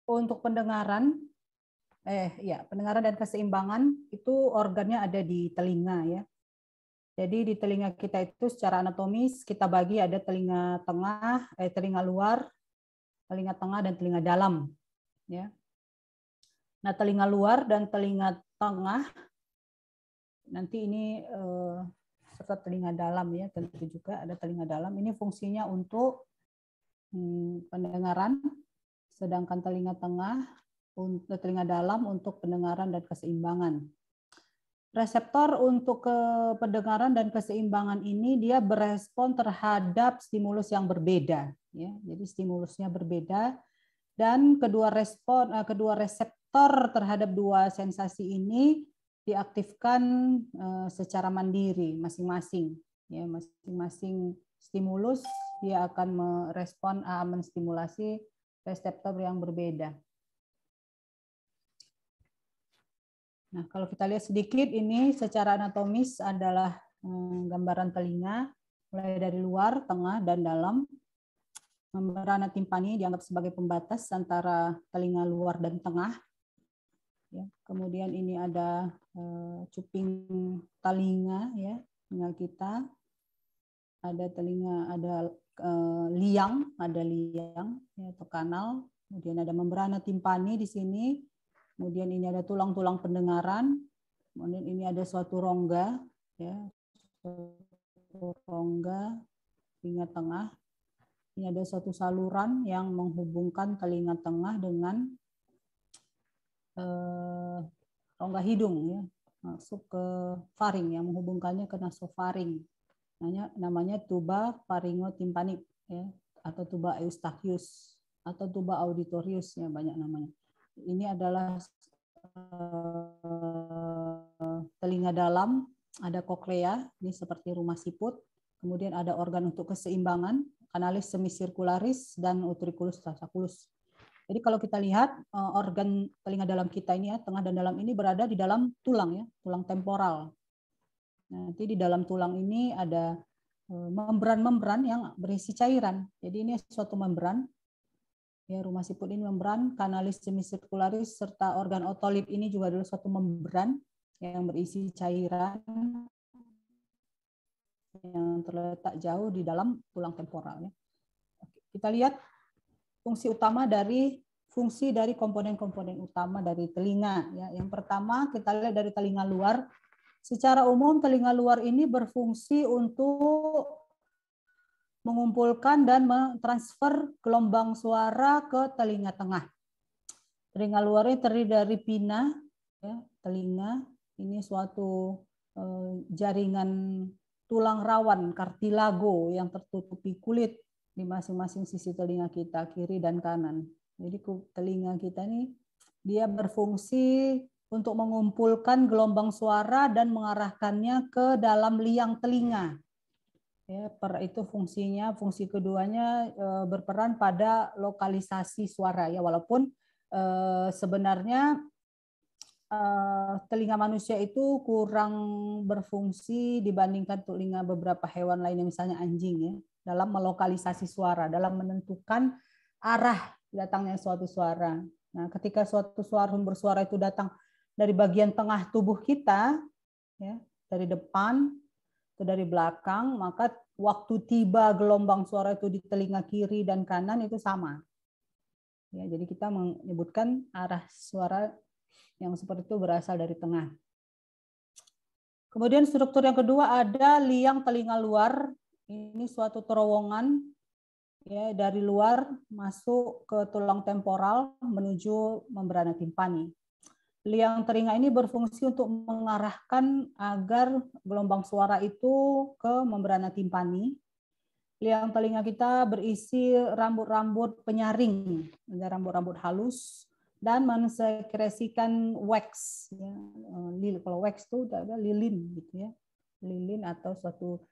Untuk pendengaran, pendengaran dan keseimbangan itu organnya ada di telinga ya. Jadi di telinga kita itu secara anatomis kita bagi ada telinga tengah, telinga luar, telinga tengah dan telinga dalam. Ya. Nah telinga luar dan telinga tengah nanti ini serta telinga dalam ya tentu juga ada telinga dalam. Ini fungsinya untuk pendengaran, sedangkan telinga tengah untuk telinga dalam untuk pendengaran dan keseimbangan. Reseptor untuk pendengaran dan keseimbangan ini dia berespon terhadap stimulus yang berbeda, ya. Jadi stimulusnya berbeda dan kedua reseptor terhadap dua sensasi ini diaktifkan secara mandiri masing-masing, ya. Masing-masing stimulus dia akan merespon menstimulasi reseptor yang berbeda. Nah, kalau kita lihat sedikit ini secara anatomis adalah gambaran telinga, mulai dari luar, tengah, dan dalam. Membrana timpani dianggap sebagai pembatas antara telinga luar dan tengah. Ya, kemudian ini ada cuping telinga, ya, telinga kita. Ada telinga, ada liang, ya, atau kanal. Kemudian ada membrana timpani di sini. Kemudian ini ada tulang-tulang pendengaran, kemudian ini ada suatu rongga, ya, suatu rongga telinga tengah. Ini ada suatu saluran yang menghubungkan telinga tengah dengan rongga hidung, ya, masuk ke faring, yang menghubungkannya ke nasofaring. Namanya tuba pharyngotympanic, ya, atau tuba eustachius atau tuba auditorius, ya, banyak namanya. Ini adalah telinga dalam, ada koklea, ini seperti rumah siput. Kemudian ada organ untuk keseimbangan, kanalis semisirkularis dan utriculus trabeculus. Jadi kalau kita lihat organ telinga dalam kita ini, ya, tengah dan dalam ini berada di dalam tulang, ya, tulang temporal. Nanti di dalam tulang ini ada membran-membran yang berisi cairan. Jadi ini suatu membran. Ya, rumah siput ini membran, kanalis semisirkularis serta organ otolip ini juga adalah suatu membran yang berisi cairan yang terletak jauh di dalam tulang temporal. Ya. Kita lihat fungsi dari komponen-komponen utama dari telinga. Ya. Yang pertama kita lihat dari telinga luar. Secara umum telinga luar ini berfungsi untuk mengumpulkan dan mentransfer gelombang suara ke telinga tengah. Telinga luar ini terdiri dari pinna, ya, telinga. Ini suatu jaringan tulang rawan, kartilago yang tertutupi kulit di masing-masing sisi telinga kita, kiri dan kanan. Jadi telinga kita ini dia berfungsi untuk mengumpulkan gelombang suara dan mengarahkannya ke dalam liang telinga. Ya, itu fungsinya, fungsi keduanya berperan pada lokalisasi suara, ya, walaupun sebenarnya telinga manusia itu kurang berfungsi dibandingkan telinga beberapa hewan lainnya, misalnya anjing, ya, dalam melokalisasi suara, dalam menentukan arah datangnya suatu suara. Nah, ketika suatu sumber suara itu datang dari bagian tengah tubuh kita, ya, dari depan atau dari belakang, maka waktu tiba gelombang suara itu di telinga kiri dan kanan itu sama. Ya, jadi kita menyebutkan arah suara yang seperti itu berasal dari tengah. Kemudian struktur yang kedua ada liang telinga luar. Ini suatu terowongan, ya, dari luar masuk ke tulang temporal menuju membrana timpani. Liang telinga ini berfungsi untuk mengarahkan agar gelombang suara itu ke membrana timpani. Liang telinga kita berisi rambut-rambut penyaring, ada rambut-rambut halus, dan mensekresikan wax. Ya. Kalau wax itu ada lilin, gitu, ya, lilin atau suatu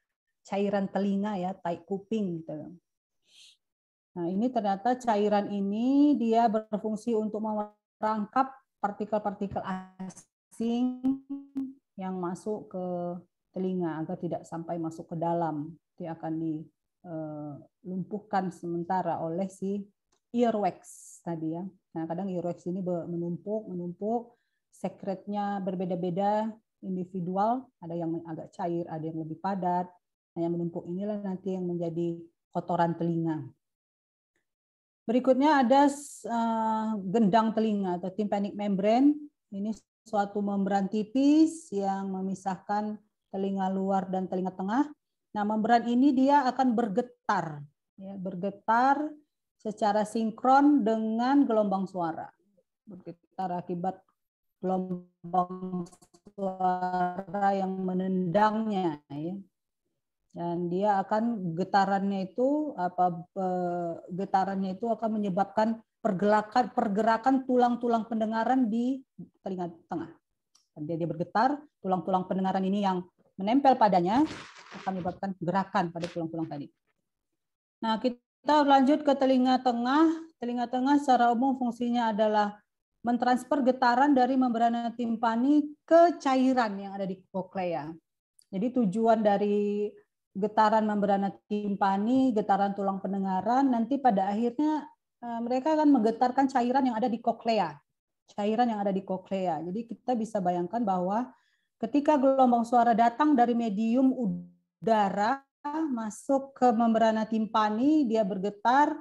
cairan telinga, ya, tai kuping. Gitu. Nah, ini ternyata cairan ini dia berfungsi untuk merangkap partikel-partikel asing yang masuk ke telinga agar tidak sampai masuk ke dalam. Dia akan dilumpuhkan sementara oleh si earwax tadi ya. Nah, kadang earwax ini menumpuk, sekretnya berbeda-beda, individual, ada yang agak cair, ada yang lebih padat. Nah, yang menumpuk inilah nanti yang menjadi kotoran telinga. Berikutnya ada gendang telinga atau tympanic membrane. Ini suatu membran tipis yang memisahkan telinga luar dan telinga tengah. Nah, membran ini dia akan bergetar, ya, bergetar secara sinkron dengan gelombang suara. Bergetar akibat gelombang suara yang menendangnya, ya. Dan dia akan getarannya itu akan menyebabkan pergerakan tulang-tulang pendengaran di telinga tengah. Dia bergetar, tulang-tulang pendengaran ini yang menempel padanya akan menyebabkan gerakan pada tulang-tulang tadi. Nah, kita lanjut ke telinga tengah. Telinga tengah secara umum fungsinya adalah mentransfer getaran dari membrana timpani ke cairan yang ada di koklea. Jadi tujuan dari getaran membrana timpani, getaran tulang pendengaran, nanti pada akhirnya mereka akan menggetarkan cairan yang ada di koklea. Cairan yang ada di koklea. Jadi kita bisa bayangkan bahwa ketika gelombang suara datang dari medium udara masuk ke membrana timpani, dia bergetar,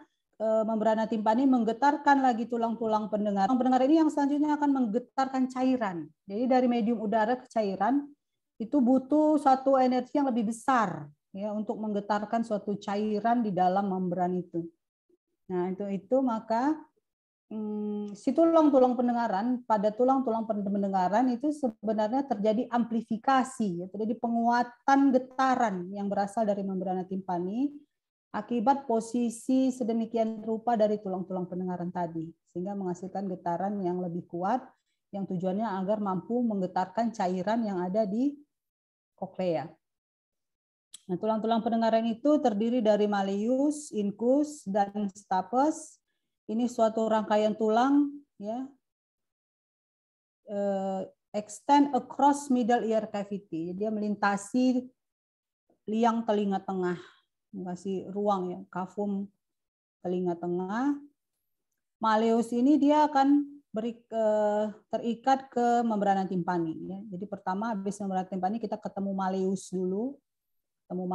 membrana timpani menggetarkan lagi tulang-tulang pendengar. Tulang pendengar ini yang selanjutnya akan menggetarkan cairan. Jadi dari medium udara ke cairan itu butuh satu energi yang lebih besar, ya, untuk menggetarkan suatu cairan di dalam membran itu. Nah, itu maka si tulang-tulang pendengaran, pada tulang-tulang pendengaran itu sebenarnya terjadi amplifikasi, ya, terjadi penguatan getaran yang berasal dari membrana timpani akibat posisi sedemikian rupa dari tulang-tulang pendengaran tadi, sehingga menghasilkan getaran yang lebih kuat yang tujuannya agar mampu menggetarkan cairan yang ada di koklea. Nah, tulang-tulang pendengaran itu terdiri dari malleus, incus, dan stapes. Ini suatu rangkaian tulang, ya, extend across middle ear cavity. Dia melintasi liang telinga tengah, mengasih ruang, ya, kafum telinga tengah. Malleus ini dia akan terikat ke membrana timpani. Ya. Jadi pertama habis membrana timpani kita ketemu malleus dulu, ketemu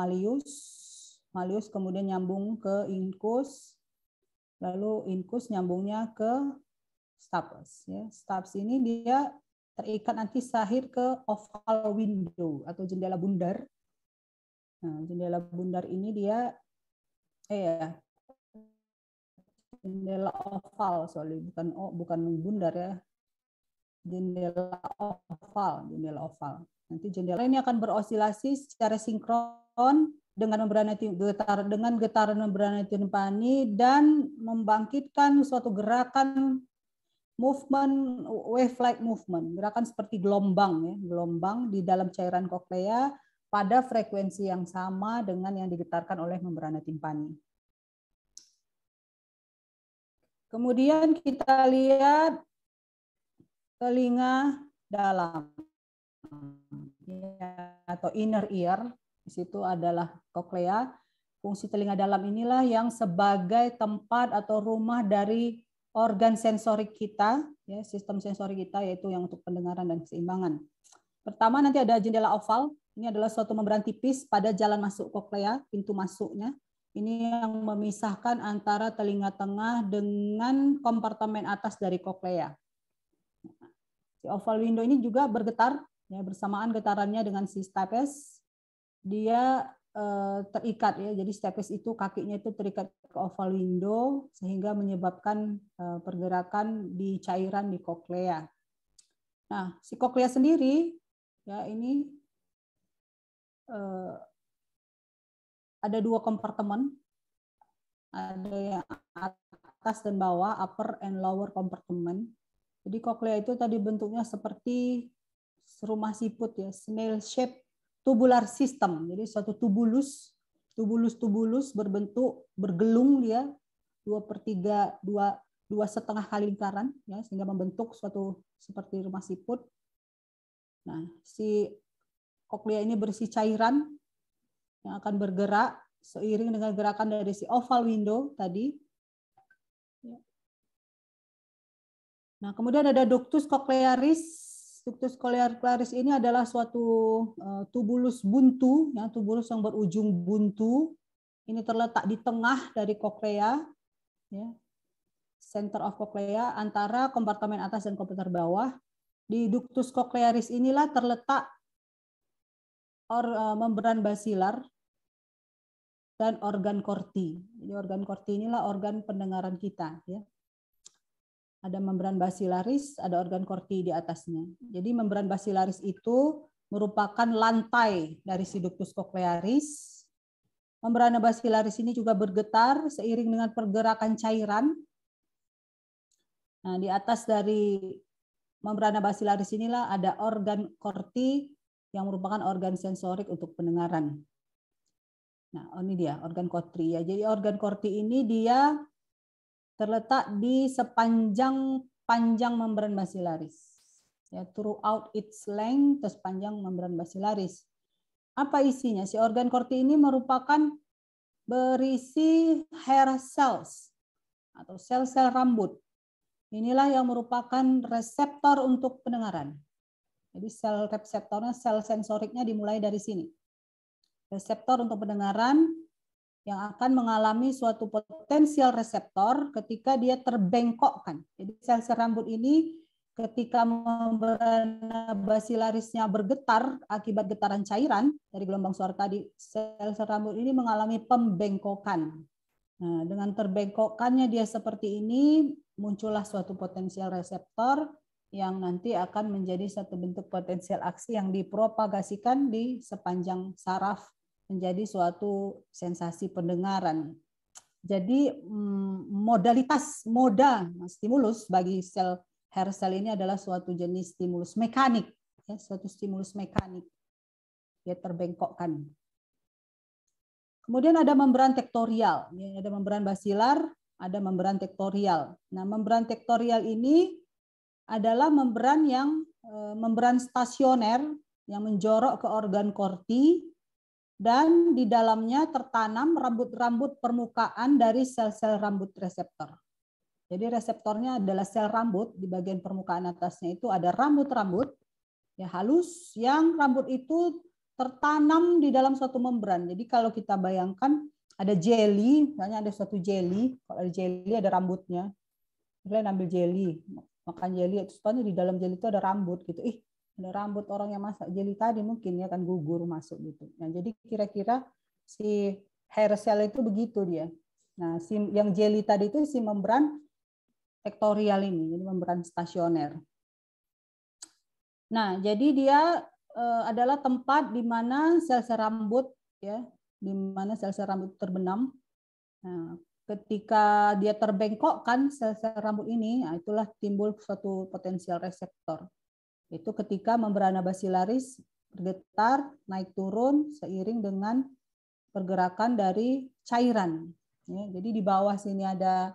malleus kemudian nyambung ke incus, lalu incus nyambungnya ke stapes. Ya. Stapes ini dia terikat nanti sahir ke oval window atau jendela bundar. Nah, jendela bundar ini dia jendela oval, soalnya bukan bundar, ya, jendela oval. Nanti jendela ini akan berosilasi secara sinkron dengan getaran membrana timpani dan membangkitkan suatu gerakan movement, wave-like movement, gerakan seperti gelombang, ya, gelombang di dalam cairan koklea pada frekuensi yang sama dengan yang digetarkan oleh membrana timpani. Kemudian kita lihat telinga dalam, ya, atau inner ear. Di situ adalah koklea. Fungsi telinga dalam inilah yang sebagai tempat atau rumah dari organ sensorik kita, ya, sistem sensorik kita, yaitu yang untuk pendengaran dan keseimbangan. Pertama nanti ada jendela oval. Ini adalah suatu membran tipis pada jalan masuk koklea, pintu masuknya. Ini yang memisahkan antara telinga tengah dengan kompartemen atas dari koklea. Si oval window ini juga bergetar, ya, bersamaan getarannya dengan si stapes. Dia terikat, ya, jadi stapes itu kakinya itu terikat ke oval window sehingga menyebabkan pergerakan di cairan di koklea. Nah, si koklea sendiri, ya, ini ada dua kompartemen, ada yang atas dan bawah, upper and lower compartment. Jadi koklea itu tadi bentuknya seperti rumah siput, ya, snail shape tubular system. Jadi suatu tubulus berbentuk bergelung, dia 2/3 kali lingkaran, ya, sehingga membentuk suatu seperti rumah siput. Nah, si koklea ini berisi cairan yang akan bergerak seiring dengan gerakan dari si oval window tadi. Nah, kemudian ada ductus cochlearis. Ductus cochlearis ini adalah suatu tubulus buntu, ya, tubulus yang berujung buntu. Ini terletak di tengah dari koklea, ya, center of cochlea, antara kompartemen atas dan kompartemen bawah. Di ductus cochlearis inilah terletak membran basilar dan organ korti. Jadi organ korti inilah organ pendengaran kita, ya. Ada membran basilaris, ada organ korti di atasnya. Jadi membran basilaris itu merupakan lantai dari si ductus cochlearis. Membran basilaris ini juga bergetar seiring dengan pergerakan cairan. Nah, di atas dari membran basilaris inilah ada organ korti yang merupakan organ sensorik untuk pendengaran. Nah, ini dia organ korti, ya. Jadi organ korti ini dia terletak di sepanjang panjang membran basilaris, ya, throughout its length, sepanjang membran basilaris. Apa isinya? Si organ korti ini merupakan berisi hair cells atau sel-sel rambut. Inilah yang merupakan reseptor untuk pendengaran. Jadi sel reseptornya, sel sensoriknya dimulai dari sini. Reseptor untuk pendengaran yang akan mengalami suatu potensial reseptor ketika dia terbengkokkan. Jadi sel-sel rambut ini ketika membran basilarisnya bergetar akibat getaran cairan dari gelombang suara tadi, sel-sel rambut ini mengalami pembengkokan. Nah, dengan terbengkokkannya dia seperti ini, muncullah suatu potensial reseptor yang nanti akan menjadi satu bentuk potensial aksi yang dipropagasikan di sepanjang saraf menjadi suatu sensasi pendengaran. Jadi moda stimulus bagi sel hair cell ini adalah suatu jenis stimulus mekanik, ya, suatu stimulus mekanik. Dia terbengkokkan. Kemudian ada membran tektorial, ya, ada membran basilar, ada membran tektorial. Nah, membran tektorial ini adalah membran yang membran stasioner yang menjorok ke organ korti, dan di dalamnya tertanam rambut-rambut permukaan dari sel-sel rambut reseptor. Jadi reseptornya adalah sel rambut, di bagian permukaan atasnya itu ada rambut-rambut ya halus yang rambut itu tertanam di dalam suatu membran. Jadi kalau kita bayangkan ada jelly, misalnya ada suatu jelly, kalau ada jelly ada rambutnya. Kalian ambil jelly, makan jelly, itu sebenarnya di dalam jelly itu ada rambut gitu. Ada rambut orang yang masak jelly tadi mungkin ya kan gugur masuk gitu. Nah, jadi kira-kira si hair cell itu begitu dia. Nah, si yang jelly tadi itu si membran tektorial ini, jadi membran stasioner. Nah, jadi dia adalah tempat di mana sel-sel rambut ya, di mana sel-sel rambut terbenam. Nah, ketika dia terbengkokkan sel-sel rambut ini, nah itulah timbul suatu potensial reseptor. Itu ketika membrana basilaris bergetar, naik turun seiring dengan pergerakan dari cairan. Ya, jadi di bawah sini ada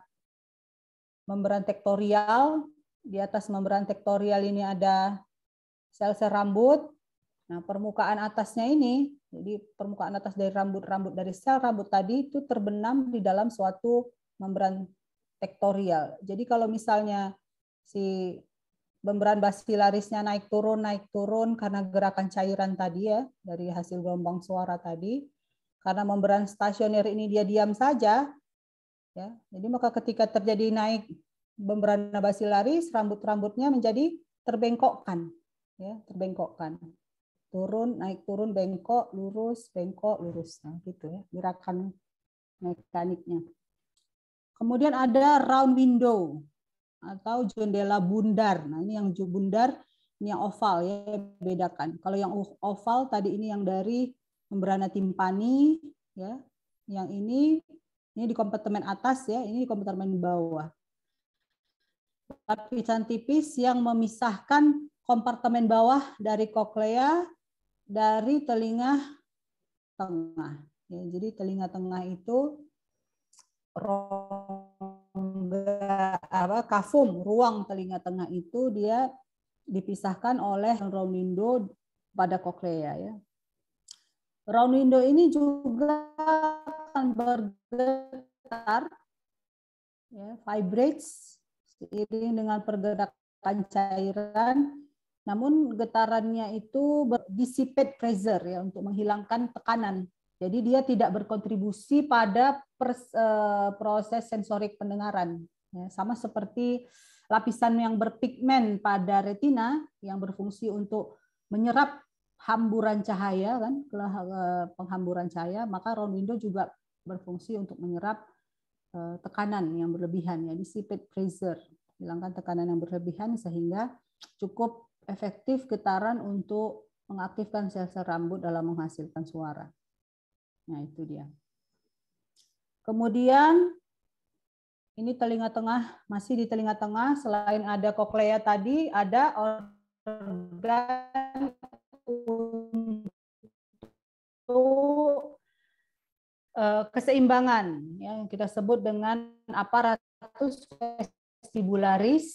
membran tektorial, di atas membran tektorial ini ada sel-sel rambut. Nah, permukaan atasnya ini, jadi permukaan atas dari rambut-rambut dari sel rambut tadi itu terbenam di dalam suatu membran tektorial. Jadi kalau misalnya si membran basilarisnya naik turun karena gerakan cairan tadi ya, dari hasil gelombang suara tadi. Karena membran stasioner ini dia diam saja, ya. Jadi maka ketika terjadi naik membran basilaris, rambut-rambutnya menjadi terbengkokkan, ya, terbengkokkan. Turun, naik turun, bengkok, lurus, nah gitu ya, gerakan mekaniknya. Kemudian ada round window atau jendela bundar. Nah, ini yang bundar, ini yang oval ya, bedakan. Kalau yang oval tadi ini yang dari membrana timpani ya. Yang ini di kompartemen atas ya, ini di kompartemen bawah. Lapisan tipis yang memisahkan kompartemen bawah dari koklea dari telinga tengah. Ya, jadi telinga tengah itu kafum, ruang telinga tengah itu dia dipisahkan oleh round window pada koklea ya. Round window ini juga akan bergetar ya, vibrates seiring dengan pergerakan cairan, namun getarannya itu dissipate pressure ya, untuk menghilangkan tekanan. Jadi dia tidak berkontribusi pada proses sensorik pendengaran. Ya, sama seperti lapisan yang berpigmen pada retina yang berfungsi untuk menyerap hamburan cahaya, kan, penghamburan cahaya, maka round window juga berfungsi untuk menyerap tekanan yang berlebihan, ya, dissipate pressure, hilangkan tekanan yang berlebihan sehingga cukup efektif getaran untuk mengaktifkan sel-sel rambut dalam menghasilkan suara. Nah, itu dia. Kemudian ini telinga tengah, masih di telinga tengah, selain ada koklea tadi, ada organ untuk keseimbangan yang kita sebut dengan aparatus vestibularis.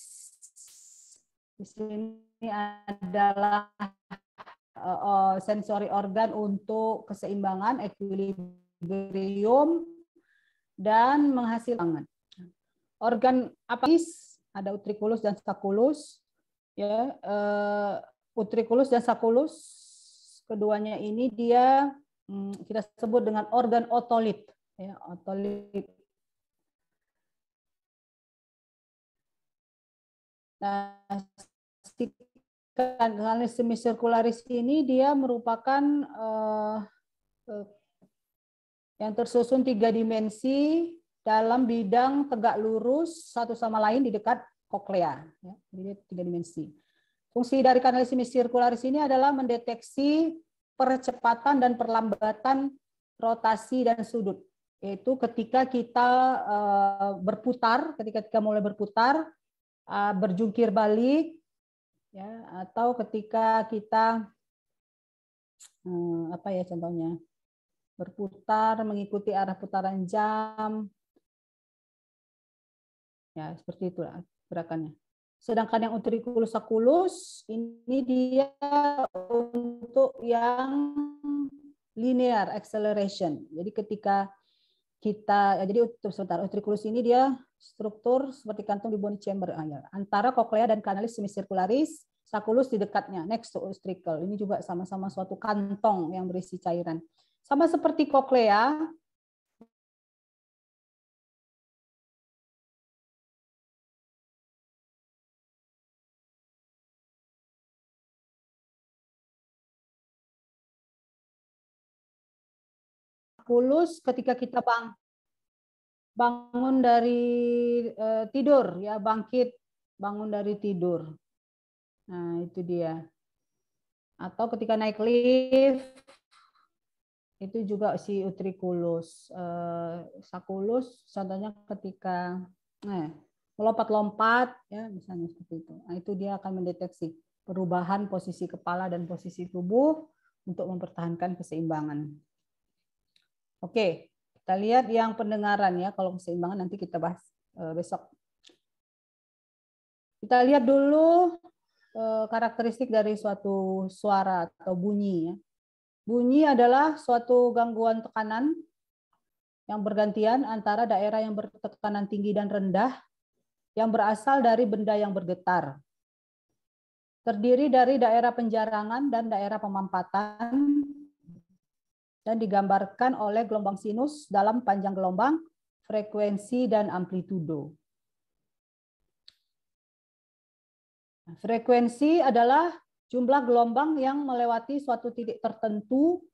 Di sini adalah sensori organ untuk keseimbangan, equilibrium, dan menghasilkan. Organ apa? Ada utriculus dan sacculus. Ya, utriculus dan sacculus, keduanya ini dia kita sebut dengan organ otolit. Ya, otolit. Nah, kanalis semicircularis ini dia merupakan yang tersusun 3 dimensi dalam bidang tegak lurus satu sama lain di dekat koklea. Ya, jadi 3 dimensi. Fungsi dari kanalis semicircularis ini adalah mendeteksi percepatan dan perlambatan rotasi dan sudut. Yaitu ketika kita berputar, ketika kita mulai berputar, berjungkir balik, ya, atau ketika kita apa ya contohnya, berputar mengikuti arah putaran jam, ya seperti itulah gerakannya. Sedangkan yang utriculus sacculus ini dia untuk yang linear acceleration. Jadi ketika kita, jadi sebentar, utriculus ini dia struktur seperti kantung di bony chamber antara koklea dan kanalis semicircularis, sacculus di dekatnya, next to utricle. Ini juga sama-sama suatu kantong yang berisi cairan. Sama seperti koklea, sacculus ketika kita bangun dari tidur, ya, bangun dari tidur. Nah, itu dia. Atau ketika naik lift, itu juga si utriculus. Sacculus contohnya ketika melompat-lompat, ya, misalnya seperti itu. Nah, itu dia akan mendeteksi perubahan posisi kepala dan posisi tubuh untuk mempertahankan keseimbangan. Oke, kita lihat yang pendengaran ya. Kalau keseimbangan nanti kita bahas besok. Kita lihat dulu karakteristik dari suatu suara atau bunyi. Ya. Bunyi adalah suatu gangguan tekanan yang bergantian antara daerah yang bertekanan tinggi dan rendah yang berasal dari benda yang bergetar. Terdiri dari daerah penjarangan dan daerah pemampatan dan digambarkan oleh gelombang sinus dalam panjang gelombang, frekuensi, dan amplitudo. Frekuensi adalah jumlah gelombang yang melewati suatu titik tertentu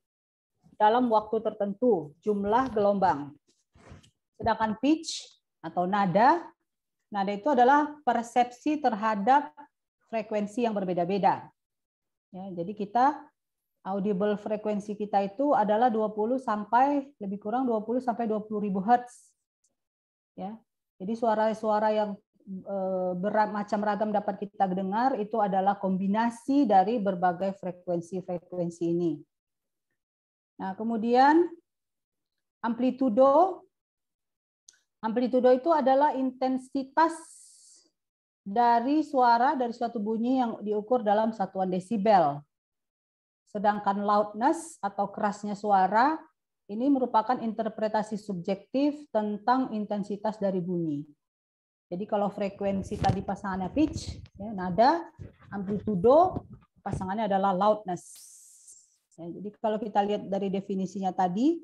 dalam waktu tertentu, jumlah gelombang. Sedangkan pitch atau nada itu adalah persepsi terhadap frekuensi yang berbeda-beda. Ya, jadi kita audible frekuensi kita itu adalah 20 sampai lebih kurang 20 sampai 20.000 Hz. Ya. Jadi suara-suara yang macam ragam dapat kita dengar itu adalah kombinasi dari berbagai frekuensi-frekuensi ini. Nah, kemudian amplitudo. Amplitudo itu adalah intensitas dari suara, dari suatu bunyi yang diukur dalam satuan desibel. Sedangkan loudness atau kerasnya suara ini merupakan interpretasi subjektif tentang intensitas dari bunyi. Jadi kalau frekuensi tadi pasangannya pitch, ya, nada, amplitudo pasangannya adalah loudness. Ya, jadi kalau kita lihat dari definisinya tadi,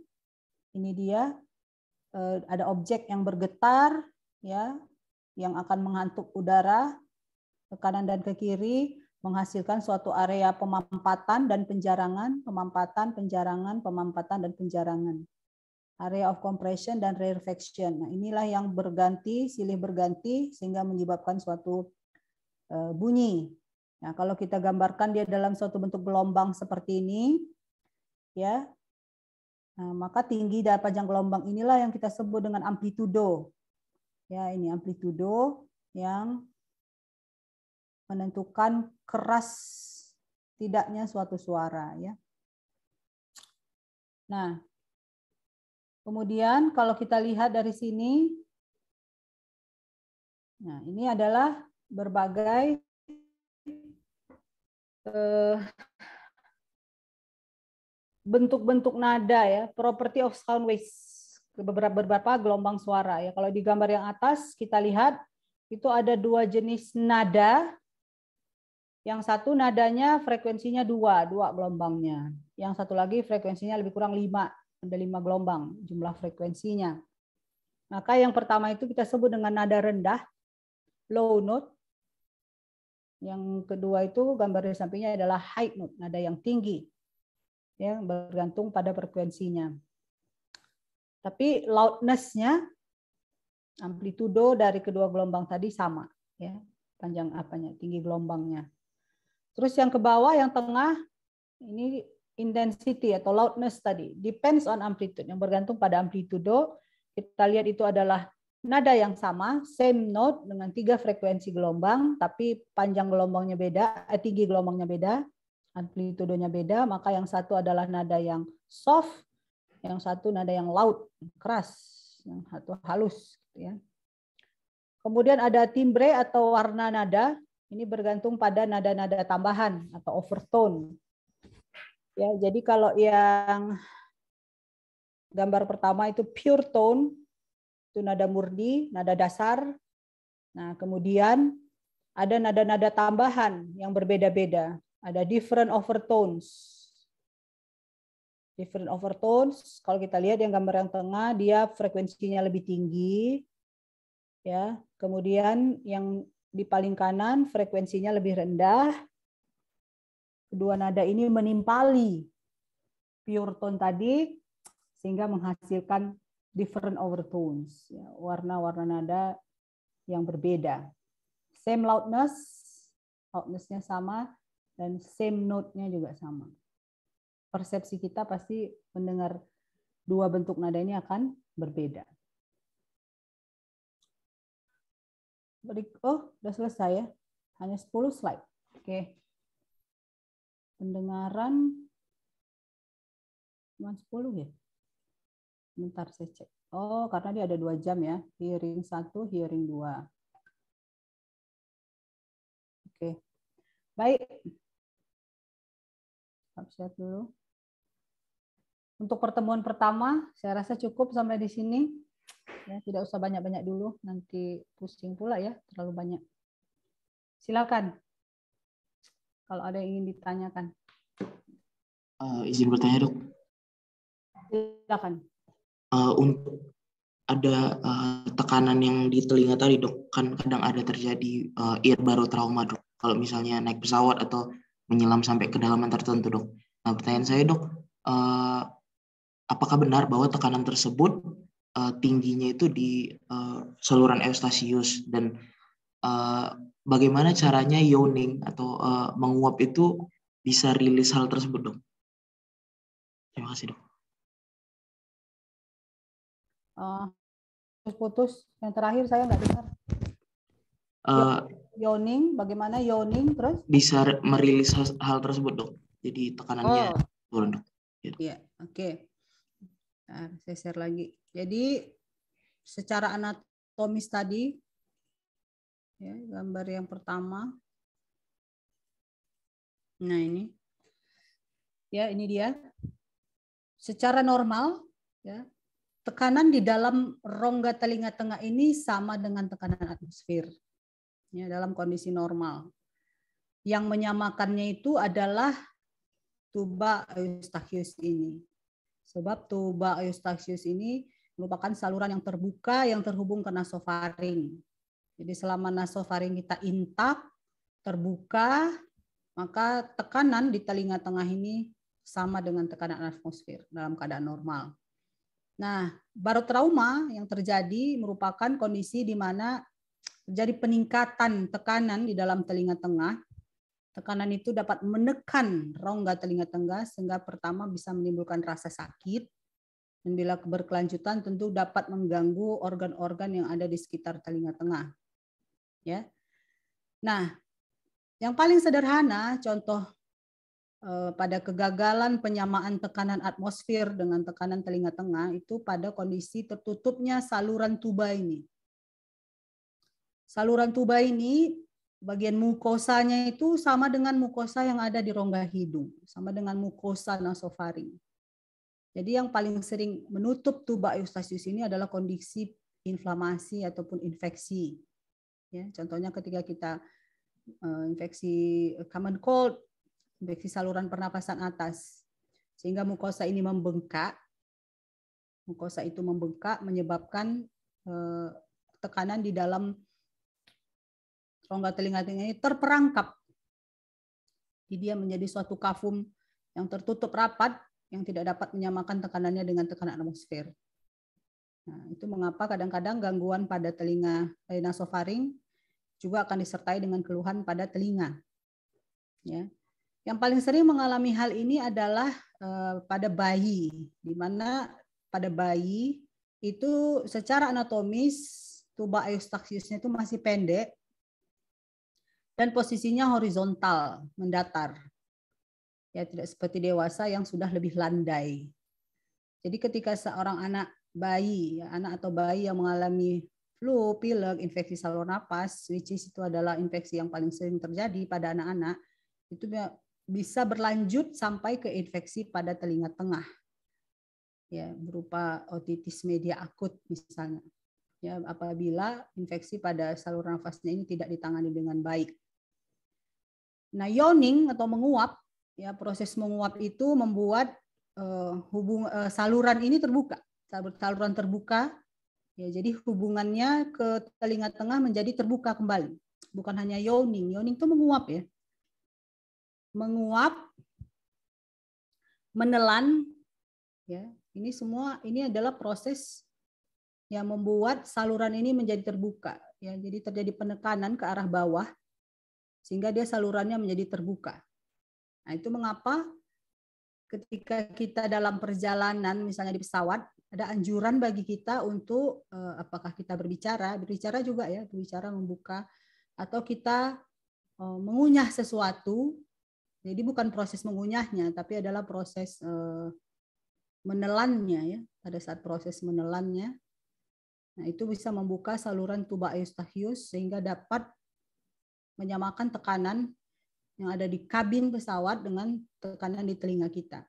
ini dia ada objek yang bergetar, ya, yang akan menghantuk udara ke kanan dan ke kiri, menghasilkan suatu area pemampatan dan penjarangan, pemampatan, penjarangan, pemampatan dan penjarangan. Area of compression dan rarefaction. Nah, inilah yang berganti, silih berganti sehingga menyebabkan suatu bunyi. Nah, kalau kita gambarkan dia dalam suatu bentuk gelombang seperti ini, ya, nah, maka tinggi dan panjang gelombang inilah yang kita sebut dengan amplitudo. Ya, ini amplitudo yang menentukan keras tidaknya suatu suara, ya. Nah, kemudian kalau kita lihat dari sini, nah ini adalah berbagai bentuk-bentuk nada, ya, property of sound waves, beberapa gelombang suara, ya. Kalau di gambar yang atas kita lihat itu ada dua jenis nada. Yang satu nadanya frekuensinya dua gelombangnya. Yang satu lagi frekuensinya lebih kurang 5, ada 5 gelombang jumlah frekuensinya. Maka yang pertama itu kita sebut dengan nada rendah, low note. Yang kedua itu gambar di sampingnya adalah high note, nada yang tinggi, ya, bergantung pada frekuensinya. Tapi loudness-nya, amplitudo dari kedua gelombang tadi sama, ya, panjang apanya, tinggi gelombangnya. Terus yang ke bawah, yang tengah, ini intensity atau loudness tadi, depends on amplitude, yang bergantung pada amplitudo. Kita lihat itu adalah nada yang sama, same note dengan 3 frekuensi gelombang, tapi panjang gelombangnya beda, tinggi gelombangnya beda, amplitudonya beda, maka yang satu adalah nada yang soft, yang satu nada yang loud, keras, yang satu halus, gitu ya. Kemudian ada timbre atau warna nada. Ini bergantung pada nada-nada tambahan atau overtone. Ya, jadi kalau yang gambar pertama itu pure tone, itu nada murni, nada dasar. Nah, kemudian ada nada-nada tambahan yang berbeda-beda. Ada different overtones. Different overtones, kalau kita lihat yang gambar yang tengah, dia frekuensinya lebih tinggi. Ya, kemudian yang di paling kanan frekuensinya lebih rendah. Kedua nada ini menimpali pure tone tadi sehingga menghasilkan different overtones, ya, warna-warna nada yang berbeda. Same loudness, loudness-nya sama, dan same note-nya juga sama. Persepsi kita pasti mendengar dua bentuk nada ini akan berbeda. Oh, sudah selesai ya. Hanya 10 slide. Oke. Pendengaran cuma 10 ya? Bentar saya cek. Oh, karena dia ada 2 jam ya. Hearing 1, hearing 2. Oke. Baik. Siap dulu. Untuk pertemuan pertama, saya rasa cukup sampai di sini. Ya, tidak usah banyak-banyak dulu, nanti pusing pula ya, terlalu banyak. Silakan. Kalau ada yang ingin ditanyakan. Izin bertanya, Dok. Silakan. Untuk ada tekanan yang di telinga tadi, Dok, kan kadang ada terjadi ear barotrauma, Dok. Kalau misalnya naik pesawat atau menyelam sampai kedalaman tertentu, Dok. Nah, pertanyaan saya, Dok, apakah benar bahwa tekanan tersebut tingginya itu di saluran eustasius, dan bagaimana caranya yawning atau menguap itu bisa rilis hal tersebut, Dok? Terima kasih, Dok. Putus. Yang terakhir saya nggak dengar. Yawning, bagaimana yawning terus? Bisa merilis hal tersebut, Dok. Jadi tekanannya turun, Dok. Iya, oke. Nah, saya share lagi. Jadi secara anatomis tadi, ya, gambar yang pertama. Nah ini, ya ini dia. Secara normal, ya, tekanan di dalam rongga telinga tengah ini sama dengan tekanan atmosfer ya, dalam kondisi normal. Yang menyamakannya itu adalah tuba Eustachius ini. Sebab tuba Eustachius ini merupakan saluran yang terbuka yang terhubung ke nasofaring. Jadi selama nasofaring kita intak, terbuka, maka tekanan di telinga tengah ini sama dengan tekanan atmosfer dalam keadaan normal. Nah, barotrauma yang terjadi merupakan kondisi di mana terjadi peningkatan tekanan di dalam telinga tengah. Tekanan itu dapat menekan rongga telinga tengah sehingga pertama bisa menimbulkan rasa sakit, dan bila berkelanjutan tentu dapat mengganggu organ-organ yang ada di sekitar telinga tengah. Ya. Nah, yang paling sederhana contoh pada kegagalan penyamaan tekanan atmosfer dengan tekanan telinga tengah itu pada kondisi tertutupnya saluran tuba ini. Saluran tuba ini bagian mukosanya itu sama dengan mukosa yang ada di rongga hidung, sama dengan mukosa nasofaring. Jadi yang paling sering menutup tuba Eustachius ini adalah kondisi inflamasi ataupun infeksi. Ya, contohnya ketika kita infeksi common cold, infeksi saluran pernapasan atas, sehingga mukosa ini membengkak. Mukosa itu membengkak menyebabkan tekanan di dalam rongga telinga ini terperangkap. Jadi dia menjadi suatu kafum yang tertutup rapat yang tidak dapat menyamakan tekanannya dengan tekanan atmosfer. Nah, itu mengapa kadang-kadang gangguan pada telinga nasofaring juga akan disertai dengan keluhan pada telinga. Ya. Yang paling sering mengalami hal ini adalah pada bayi, di mana pada bayi itu secara anatomis tuba Eustachiusnya itu masih pendek dan posisinya horizontal, mendatar. Ya, tidak seperti dewasa yang sudah lebih landai. Jadi ketika seorang anak bayi, anak atau bayi yang mengalami flu, pilek, infeksi saluran napas, which is itu adalah infeksi yang paling sering terjadi pada anak-anak, itu bisa berlanjut sampai ke infeksi pada telinga tengah. Ya, berupa otitis media akut misalnya. Ya, apabila infeksi pada saluran nafasnya ini tidak ditangani dengan baik. Nah, yawning atau menguap, ya proses menguap itu membuat saluran ini terbuka, saluran terbuka. Ya, jadi hubungannya ke telinga tengah menjadi terbuka kembali. Bukan hanya yawning, yawning itu menguap ya. Menguap, menelan, ya ini semua ini adalah proses yang membuat saluran ini menjadi terbuka. Ya, jadi terjadi penekanan ke arah bawah sehingga dia salurannya menjadi terbuka. Nah, itu mengapa ketika kita dalam perjalanan, misalnya di pesawat, ada anjuran bagi kita untuk apakah kita berbicara juga ya, berbicara membuka, atau kita mengunyah sesuatu. Jadi bukan proses mengunyahnya, tapi adalah proses menelannya ya. Pada saat proses menelannya, nah itu bisa membuka saluran tuba Eustachius sehingga dapat menyamakan tekanan yang ada di kabin pesawat dengan tekanan di telinga kita.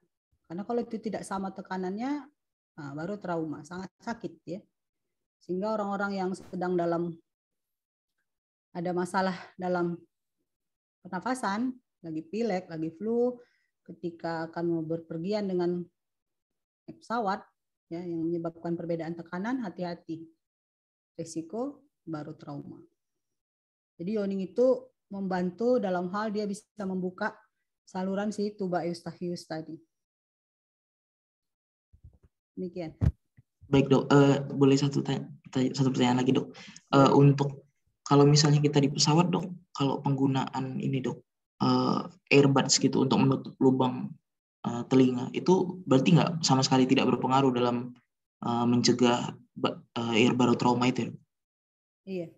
Karena kalau itu tidak sama tekanannya, nah baru trauma, sangat sakit ya. Sehingga orang-orang yang sedang ada masalah dalam pernafasan, lagi pilek, lagi flu, ketika akan berpergian dengan pesawat, ya, yang menyebabkan perbedaan tekanan, hati-hati. Risiko baru trauma. Jadi yawning itu membantu dalam hal dia bisa membuka saluran si tuba Eustachius tadi. Demikian. Baik dok, boleh satu pertanyaan lagi dok. Untuk kalau misalnya kita di pesawat dok, kalau penggunaan ini dok, earbuds gitu untuk menutup lubang telinga, itu berarti nggak sama sekali tidak berpengaruh dalam mencegah barotrauma itu? Iya.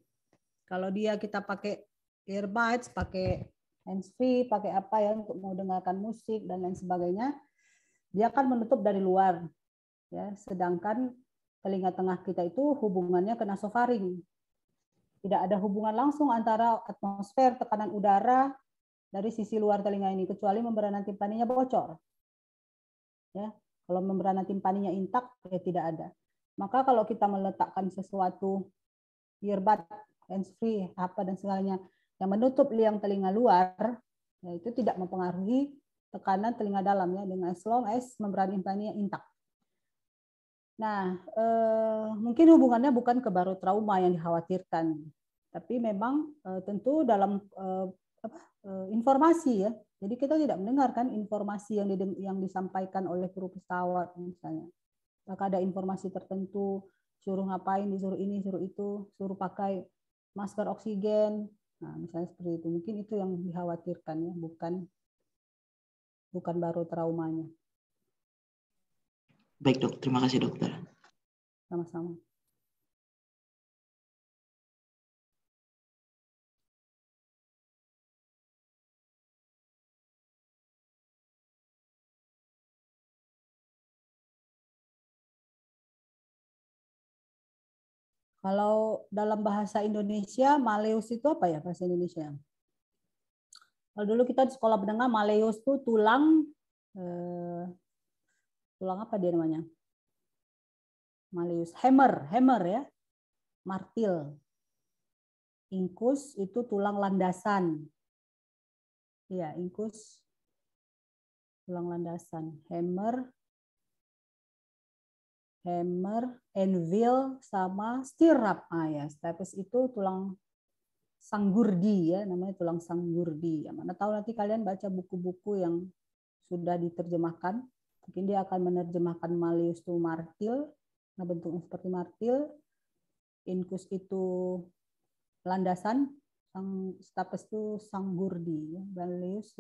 Kalau kita pakai earbuds, pakai handsfree, pakai apa ya untuk mau dengarkan musik dan lain sebagainya, dia akan menutup dari luar. Ya, sedangkan telinga tengah kita itu hubungannya ke nasofaring. Tidak ada hubungan langsung antara atmosfer, tekanan udara dari sisi luar telinga ini, kecuali membrana timpaninya bocor. Ya, kalau membrana timpaninya intak, ya tidak ada. Maka kalau kita meletakkan sesuatu earbud, hands-free, apa dan segalanya yang menutup liang telinga luar, ya itu tidak mempengaruhi tekanan telinga dalam ya, dengan as long as membran timpani intak. Nah, mungkin hubungannya bukan ke barotrauma yang dikhawatirkan, tapi memang tentu dalam informasi ya. Jadi kita tidak mendengarkan informasi yang disampaikan oleh kru pesawat misalnya. Maka ada informasi tertentu, suruh ngapain, disuruh ini, suruh itu, suruh pakai masker oksigen. Nah, misalnya seperti itu. Mungkin itu yang dikhawatirkan ya, bukan barotraumanya. Baik dok, terima kasih dokter. Sama-sama. Kalau dalam bahasa Indonesia, Maleus itu apa ya bahasa Indonesia? Kalau dulu kita di sekolah menengah, Maleus itu tulang apa dia namanya? Maleus, hammer ya, martil. Incus itu tulang landasan. Ya, incus tulang landasan. Hammer, anvil, sama stirrup. Ya, stirrup itu tulang sanggurdi ya, namanya tulang sanggurdi. Ya, mana tahu nanti kalian baca buku-buku yang sudah diterjemahkan, mungkin dia akan menerjemahkan Maleus itu martil, nah bentuknya seperti martil. Incus itu landasan, stapes itu sanggurdi, ya. Maleus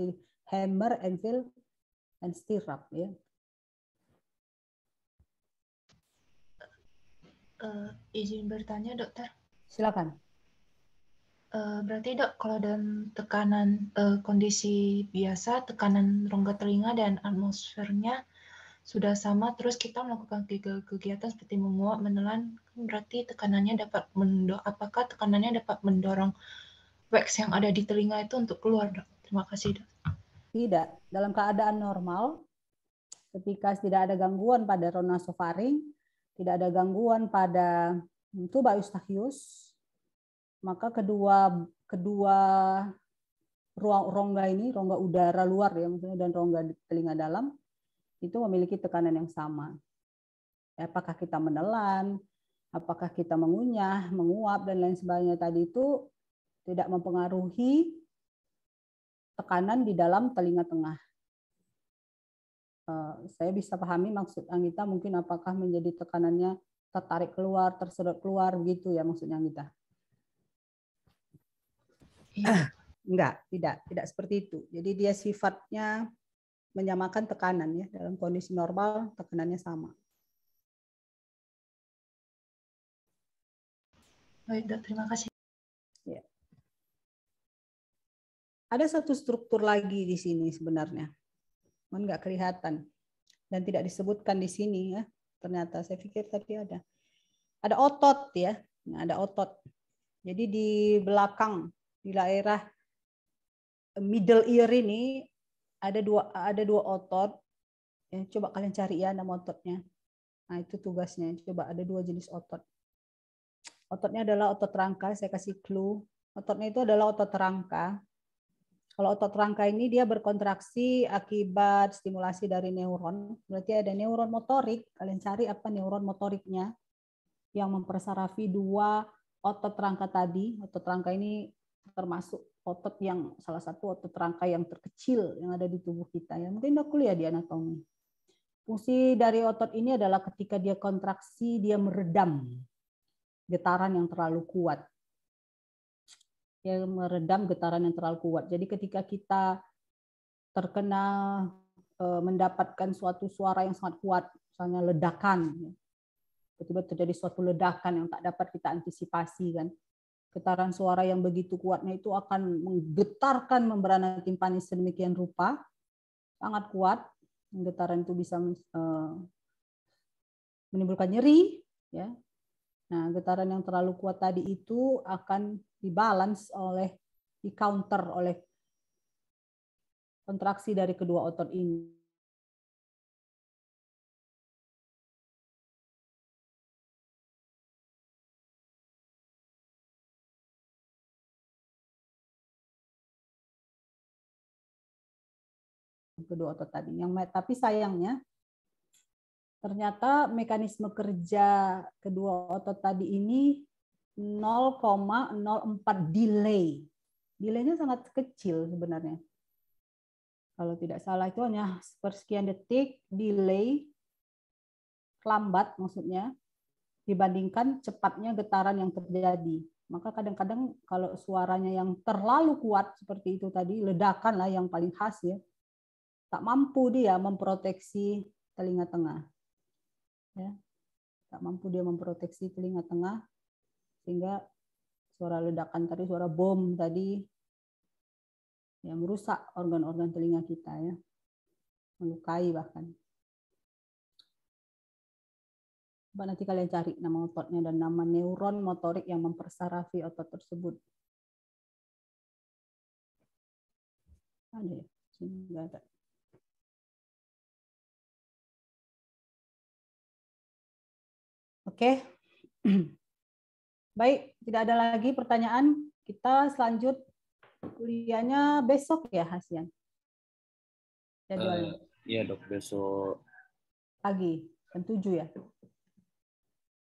hammer, anvil, and stirrup ya. Izin bertanya dokter. Silakan. Berarti dok, kalau dalam tekanan kondisi biasa, tekanan rongga telinga dan atmosfernya sudah sama, terus kita melakukan kegiatan seperti menguap, menelan, berarti tekanannya apakah tekanannya dapat mendorong wax yang ada di telinga itu untuk keluar, dok? Terima kasih, dok. Tidak. Dalam keadaan normal, ketika tidak ada gangguan pada rhinosofaring, tidak ada gangguan pada tuba eustachius, maka kedua rongga ini, rongga udara luar ya maksudnya, dan rongga telinga dalam itu memiliki tekanan yang sama. Apakah kita menelan, apakah kita mengunyah, menguap dan lain sebagainya tadi itu tidak mempengaruhi tekanan di dalam telinga tengah. Saya bisa pahami maksud Anggita, mungkin apakah menjadi tekanannya tertarik keluar, tersedot keluar begitu ya maksudnya Anggita? Iya. Enggak, tidak seperti itu. Jadi dia sifatnya menyamakan tekanan ya, dalam kondisi normal tekanannya sama. Baik, dok, terima kasih. Ya. Ada satu struktur lagi di sini sebenarnya, enggak kelihatan dan tidak disebutkan di sini ya. Ternyata saya pikir tadi ada otot ya, ada otot. Jadi di belakang, di daerah middle ear ini ada dua otot. Ya, coba kalian cari ya nama ototnya. Nah itu tugasnya. Coba ada dua jenis otot. Ototnya adalah otot rangka. Saya kasih clue. Ototnya itu adalah otot rangka. Kalau otot rangka ini dia berkontraksi akibat stimulasi dari neuron. Berarti ada neuron motorik. Kalian cari apa neuron motoriknya yang mempersarafi dua otot rangka tadi. Otot rangka ini termasuk otot yang salah satu otot rangka yang terkecil yang ada di tubuh kita. Ya, mungkin udah kuliah di anatomi. Fungsi dari otot ini adalah ketika dia kontraksi, dia meredam getaran yang terlalu kuat. Dia meredam getaran yang terlalu kuat. Jadi ketika kita terkena mendapatkan suatu suara yang sangat kuat, misalnya ledakan, tiba-tiba terjadi suatu ledakan yang tak dapat kita antisipasi kan. Getaran suara yang begitu kuatnya itu akan menggetarkan membrana timpani sedemikian rupa, sangat kuat. Getaran itu bisa menimbulkan nyeri, ya. Nah, getaran yang terlalu kuat tadi itu akan di counter oleh kontraksi dari kedua otot ini. kedua otot tadi. Tapi sayangnya ternyata mekanisme kerja kedua otot tadi ini 0,04 delay. Delaynya sangat kecil sebenarnya. Kalau tidak salah itu hanya sepersekian detik delay, lambat maksudnya, dibandingkan cepatnya getaran yang terjadi. Maka kadang-kadang kalau suaranya yang terlalu kuat seperti itu tadi, ledakan lah yang paling khas ya, tak mampu dia memproteksi telinga tengah. Ya, tak mampu dia memproteksi telinga tengah, sehingga suara ledakan tadi, suara bom tadi, yang merusak organ-organ telinga kita ya, melukai bahkan. Coba nanti kalian cari nama ototnya dan nama neuron motorik yang mempersarafi otot tersebut. Ada ya? Sini nggak ada. Oke. Baik, tidak ada lagi pertanyaan. Kita selanjut kuliahnya besok ya, Hasian? Jadwalnya. Iya dok, besok Pagi, jam 7 ya?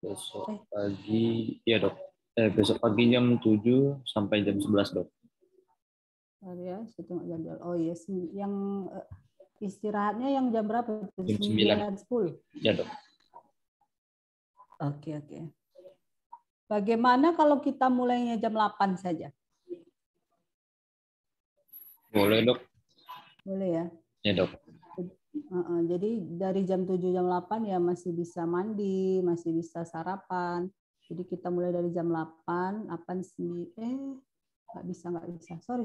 besok pagi, iya dok. Besok pagi jam 7 sampai jam 11 dok. Ya, saya jadwal. Oh yes, yang istirahatnya yang jam berapa? Jam 9, 10? Iya dok. Oke. Bagaimana kalau kita mulainya jam 8 saja? Boleh dok. Boleh ya? Iya dok. Jadi dari jam 7, jam 8 ya masih bisa mandi, masih bisa sarapan. Jadi kita mulai dari jam 8, 9, nggak bisa. Sorry.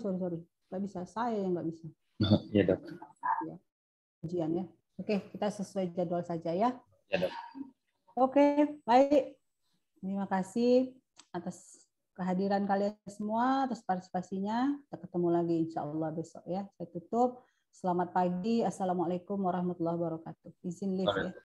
Nggak bisa, saya yang nggak bisa. Iya dok. Ya. Ujian ya. Oke, kita sesuai jadwal saja ya. Iya dok. Oke, baik. Terima kasih atas kehadiran kalian semua, atas partisipasinya. Kita ketemu lagi insya Allah besok ya. Saya tutup. Selamat pagi. Assalamualaikum warahmatullahi wabarakatuh. Izin live ya.